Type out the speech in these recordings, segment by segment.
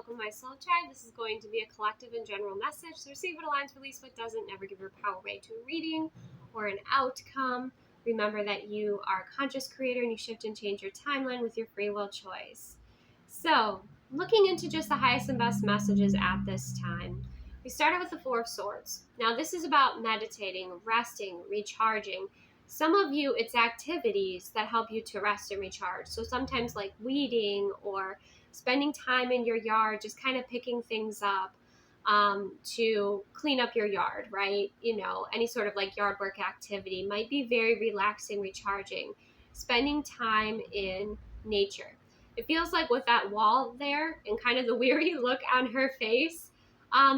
welcome my soul tribe. This is going to be a collective and general message. So receive what aligns, release what doesn't. Never give your power away to a reading or an outcome. Remember that you are a conscious creator and you shift and change your timeline with your free will choice. So looking into just the highest and best messages at this time, we started with the Four of Swords. Now this is about meditating, resting, recharging. Some of you, it's activities that help you to rest and recharge. So sometimes like weeding or spending time in your yard, just kind of picking things up to clean up your yard, right? You know, any sort of like yard work activity might be very relaxing, recharging. Spending time in nature. It feels like with that wall there and kind of the weary look on her face,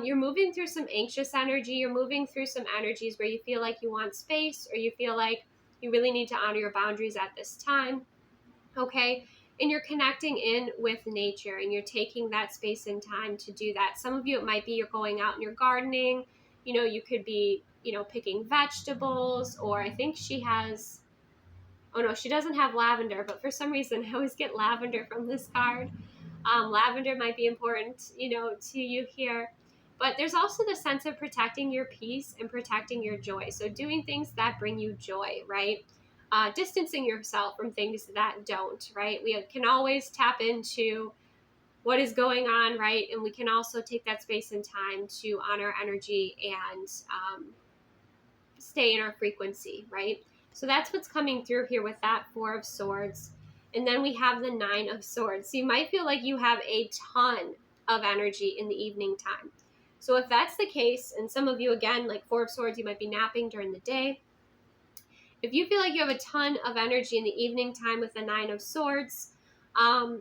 you're moving through some anxious energy. You're moving through some energies where you feel like you want space or you feel like you really need to honor your boundaries at this time. Okay. And you're connecting in with nature and you're taking that space and time to do that. Some of you, it might be you're going out and you're gardening. You know, you could be, picking vegetables, or I think she has, oh no, she doesn't have lavender, but for some reason I always get lavender from this card. Lavender might be important, to you here. But there's also the sense of protecting your peace and protecting your joy. So doing things that bring you joy, right? Distancing yourself from things that don't, right? We can always tap into what is going on, right? And we can also take that space and time to honor energy and stay in our frequency, right? So that's what's coming through here with that Four of Swords. And then we have the Nine of Swords. So you might feel like you have a ton of energy in the evening time. So if that's the case, and some of you, again, like Four of Swords, you might be napping during the day. If you feel like you have a ton of energy in the evening time with the Nine of Swords, find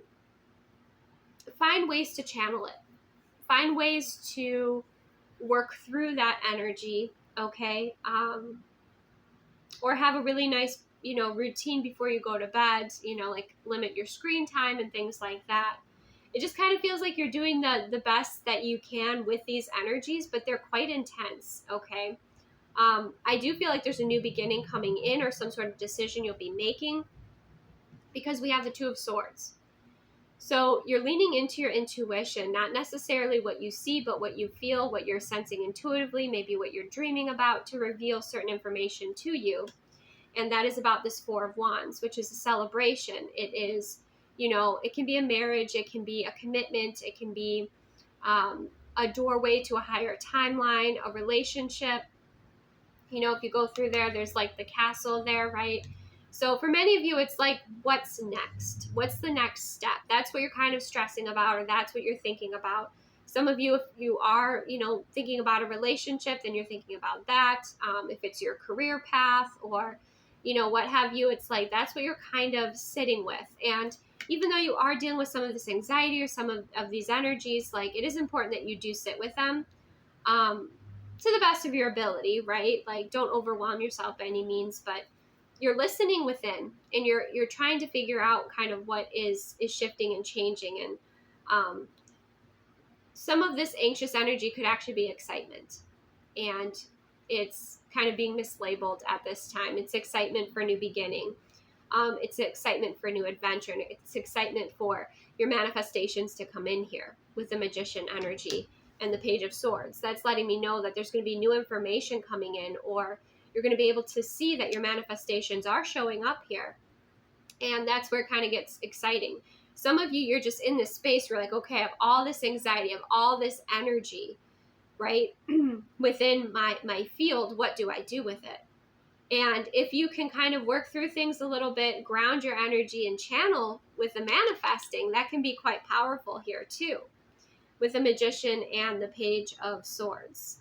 ways to channel it. Find ways to work through that energy, okay? Or have a really nice, routine before you go to bed, like limit your screen time and things like that. It just kind of feels like you're doing the best that you can with these energies, but they're quite intense, okay? I do feel like there's a new beginning coming in or some sort of decision you'll be making because we have the Two of Swords. So you're leaning into your intuition, not necessarily what you see, but what you feel, what you're sensing intuitively, maybe what you're dreaming about to reveal certain information to you. And that is about this Four of Wands, which is a celebration. It is, it can be a marriage, it can be a commitment, it can be a doorway to a higher timeline, a relationship. If you go through there, there's like the castle there, right? So for many of you, it's like, what's next? What's the next step? That's what you're kind of stressing about, or that's what you're thinking about. Some of you, if you are, thinking about a relationship, then you're thinking about that. If it's your career path or, what have you, it's like, that's what you're kind of sitting with. And even though you are dealing with some of this anxiety or some of these energies, like it is important that you do sit with them. To the best of your ability, right? Like don't overwhelm yourself by any means, but you're listening within and you're trying to figure out kind of what is shifting and changing. And some of this anxious energy could actually be excitement. And it's kind of being mislabeled at this time. It's excitement for a new beginning. It's excitement for a new adventure. And it's excitement for your manifestations to come in here with the Magician energy and the Page of Swords. That's letting me know that there's going to be new information coming in, or you're going to be able to see that your manifestations are showing up here. And that's where it kind of gets exciting. Some of you, you're just in this space where you're like, okay, I have all this anxiety, I have all this energy, right? Within my field, what do I do with it? And if you can kind of work through things a little bit, ground your energy and channel with the manifesting, that can be quite powerful here too, with the Magician and the Page of Swords,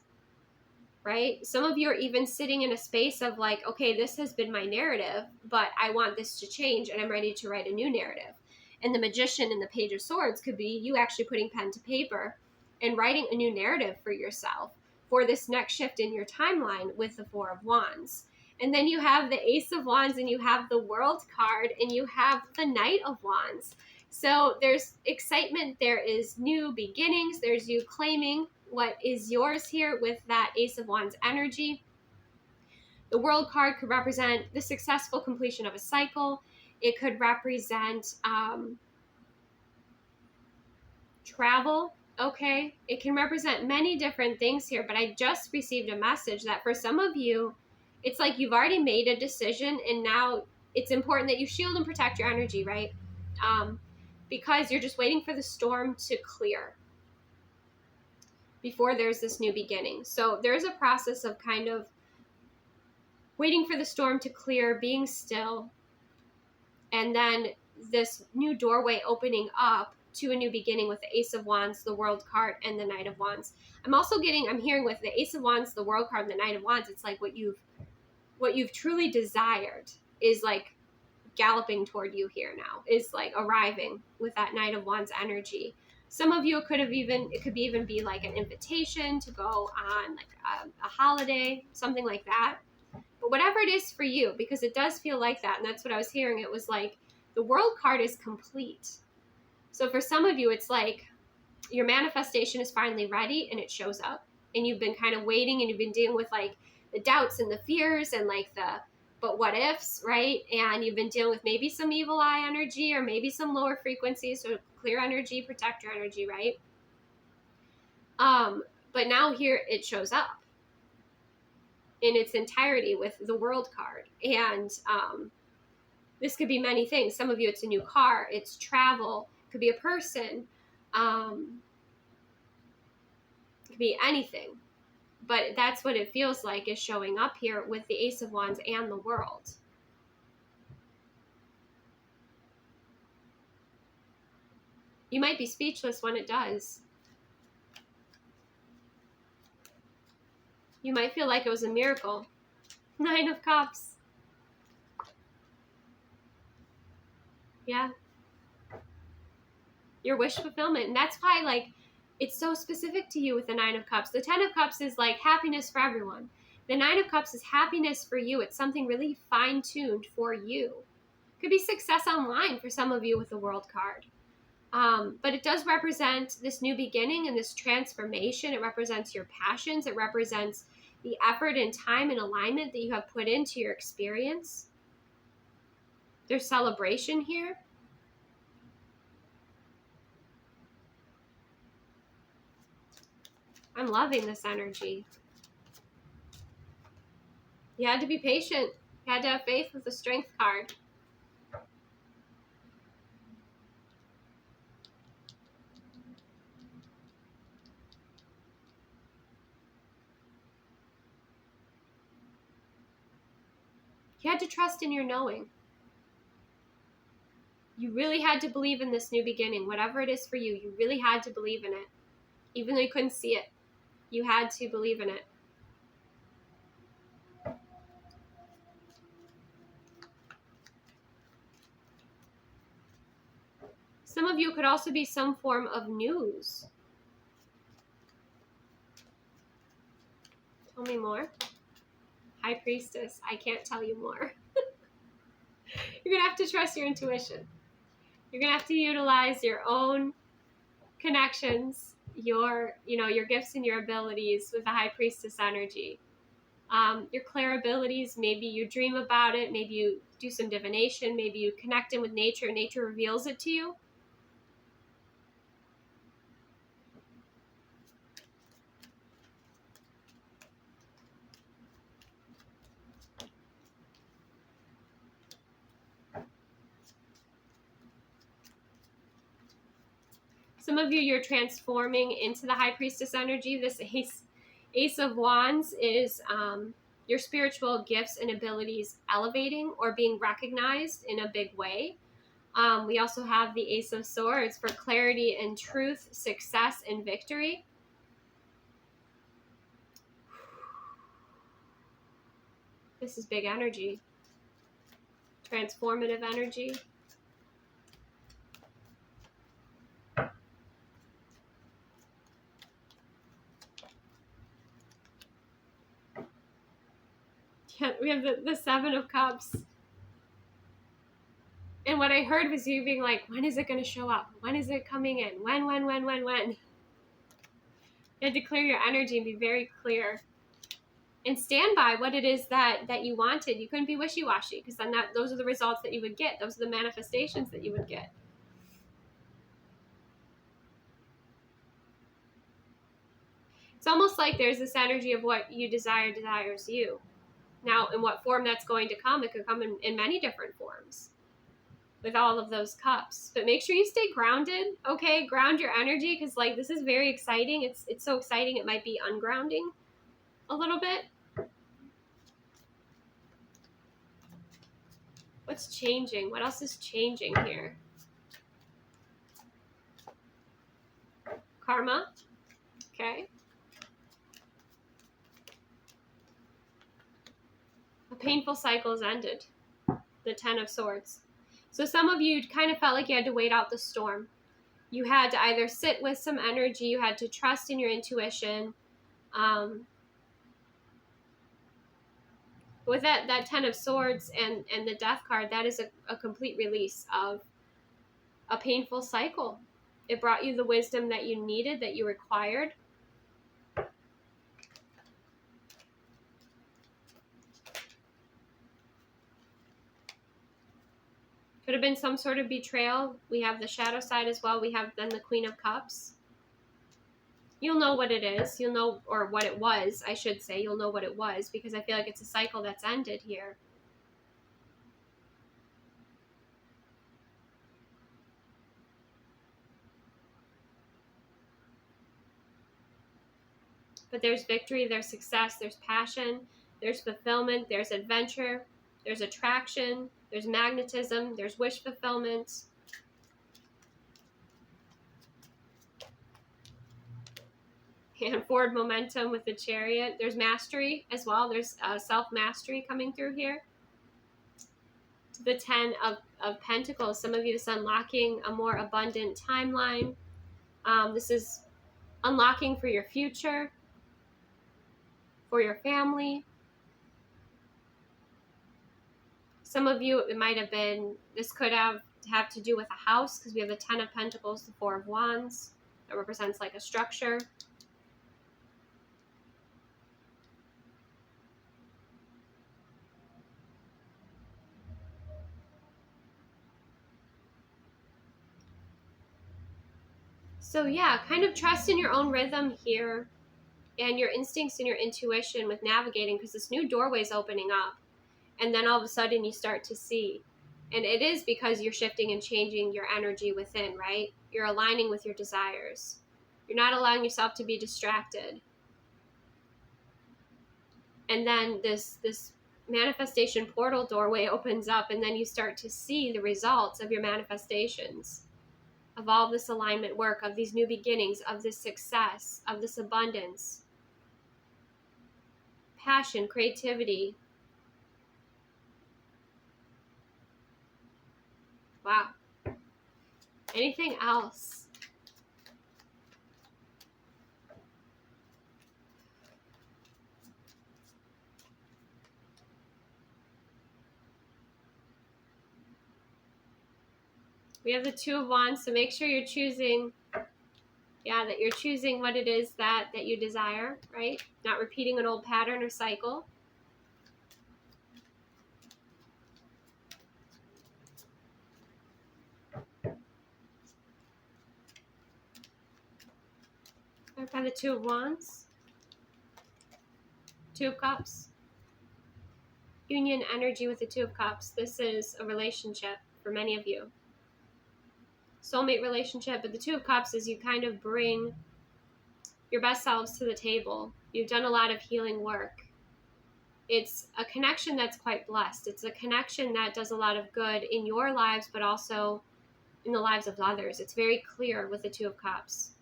right? Some of you are even sitting in a space of like, okay, this has been my narrative, but I want this to change and I'm ready to write a new narrative. And the Magician and the Page of Swords could be you actually putting pen to paper and writing a new narrative for yourself for this next shift in your timeline with the Four of Wands. And then you have the Ace of Wands and you have the World card and you have the Knight of Wands. So there's excitement, there is new beginnings, there's you claiming what is yours here with that Ace of Wands energy. The World card could represent the successful completion of a cycle. It could represent Travel, okay, it can represent many different things here, but I just received a message that for some of you, it's like you've already made a decision, and now it's important that you shield and protect your energy, right? Because you're just waiting for the storm to clear before there's this new beginning. So there's a process of kind of waiting for the storm to clear, being still, and then this new doorway opening up to a new beginning with the Ace of Wands, the World card, and the Knight of Wands. I'm hearing with the Ace of Wands, the World card, and the Knight of Wands, it's like what you've truly desired is like galloping toward you here now, is like arriving with that Knight of Wands energy. Some of you, it could even be like an invitation to go on like a holiday, something like that. But whatever it is for you, because it does feel like that, and that's what I was hearing. It was like the World card is complete. So for some of you, it's like your manifestation is finally ready and it shows up, and you've been kind of waiting, and you've been dealing with like the doubts and the fears and like the but what ifs, right? And you've been dealing with maybe some evil eye energy or maybe some lower frequencies. So clear energy, protect your energy, right? But now here it shows up in its entirety with the World card. And this could be many things. Some of you, it's a new car, it's travel, it could be a person, it could be anything. But that's what it feels like is showing up here with the Ace of Wands and the World. You might be speechless when it does. You might feel like it was a miracle. Nine of Cups. Yeah. Your wish fulfillment. And that's why, like, it's so specific to you with the Nine of Cups. The Ten of Cups is like happiness for everyone. The Nine of Cups is happiness for you. It's something really fine-tuned for you. Could be success online for some of you with the World card. But it does represent this new beginning and this transformation. It represents your passions. It represents the effort and time and alignment that you have put into your experience. There's celebration here. I'm loving this energy. You had to be patient. You had to have faith with the Strength card. You had to trust in your knowing. You really had to believe in this new beginning. Whatever it is for you, you really had to believe in it. Even though you couldn't see it, you had to believe in it. Some of you could also be some form of news. Tell me more. High Priestess, I can't tell you more. You're going to have to trust your intuition. You're going to have to utilize your own connections, your gifts and your abilities with the High Priestess energy. Your clair abilities, maybe you dream about it, maybe you do some divination, maybe you connect in with nature and nature reveals it to you. Some of you, you're transforming into the High Priestess energy. This Ace of Wands is your spiritual gifts and abilities elevating or being recognized in a big way. We also have the Ace of Swords for clarity and truth, success and victory. This is big energy. Transformative energy. Yeah, we have the Seven of Cups. And what I heard was you being like, when is it going to show up? When is it coming in? When? You had to clear your energy and be very clear. And stand by what it is that you wanted. You couldn't be wishy-washy, because then those are the results that you would get. Those are the manifestations that you would get. It's almost like there's this energy of what you desire desires you. Now, in what form that's going to come, it could come in many different forms with all of those cups. But make sure you stay grounded, okay? Ground your energy, because like this is very exciting. It's so exciting it might be ungrounding a little bit. What's changing? What else is changing here? Karma. Okay. A painful cycle has ended. The Ten of Swords. So some of you kind of felt like you had to wait out the storm. You had to either sit with some energy, you had to trust in your intuition. With that Ten of Swords and the Death card, that is a complete release of a painful cycle. It brought you the wisdom that you needed, that you required. Could have been some sort of betrayal. We have the shadow side as well. We have then the Queen of Cups. You'll know what it is. You'll know, or what it was, I should say. You'll know what it was, because I feel like it's a cycle that's ended here. But there's victory, there's success, there's passion, there's fulfillment, there's adventure, there's attraction, there's magnetism, there's wish fulfillment. And forward momentum with the Chariot. There's mastery as well. There's self-mastery coming through here. The Ten of Pentacles. Some of you, this is unlocking a more abundant timeline. This is unlocking for your future, for your family. Some of you, it might have been, this could have to do with a house, because we have the Ten of Pentacles, the Four of Wands. That represents like a structure. So yeah, kind of trust in your own rhythm here and your instincts and your intuition with navigating, because this new doorway is opening up. And then all of a sudden you start to see. And it is because you're shifting and changing your energy within, right? You're aligning with your desires. You're not allowing yourself to be distracted. And then this manifestation portal doorway opens up, and then you start to see the results of your manifestations, of all this alignment work, of these new beginnings, of this success, of this abundance, passion, creativity. Wow. Anything else? We have the Two of Wands, so make sure you're choosing, that you're choosing what it is that you desire, right? Not repeating an old pattern or cycle. By the Two of Wands, Two of Cups. Union energy with the Two of Cups. This is a relationship for many of you. Soulmate relationship, but the Two of Cups is you kind of bring your best selves to the table. You've done a lot of healing work. It's a connection that's quite blessed. It's a connection that does a lot of good in your lives, but also in the lives of others. It's very clear with the Two of Cups.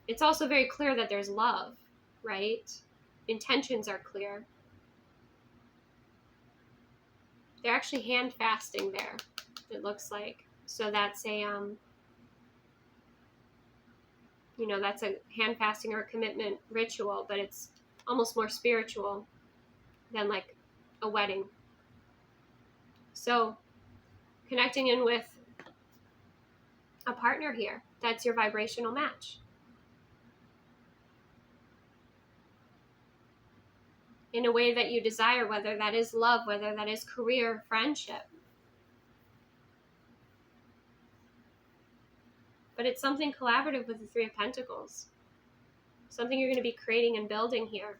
It's also very clear that there's love, right? Intentions are clear. They're actually hand fasting there, it looks like. So that's a, that's a hand fasting or a commitment ritual, but it's almost more spiritual than like a wedding. So connecting in with a partner here, that's your vibrational match. In a way that you desire, whether that is love, whether that is career, friendship. But it's something collaborative with the Three of Pentacles. Something you're going to be creating and building here.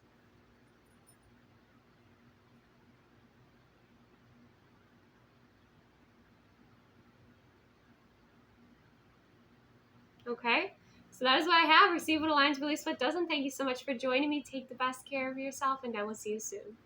Okay? So that is what I have. Receive what aligns, release what doesn't. Thank you so much for joining me. Take the best care of yourself, and I will see you soon.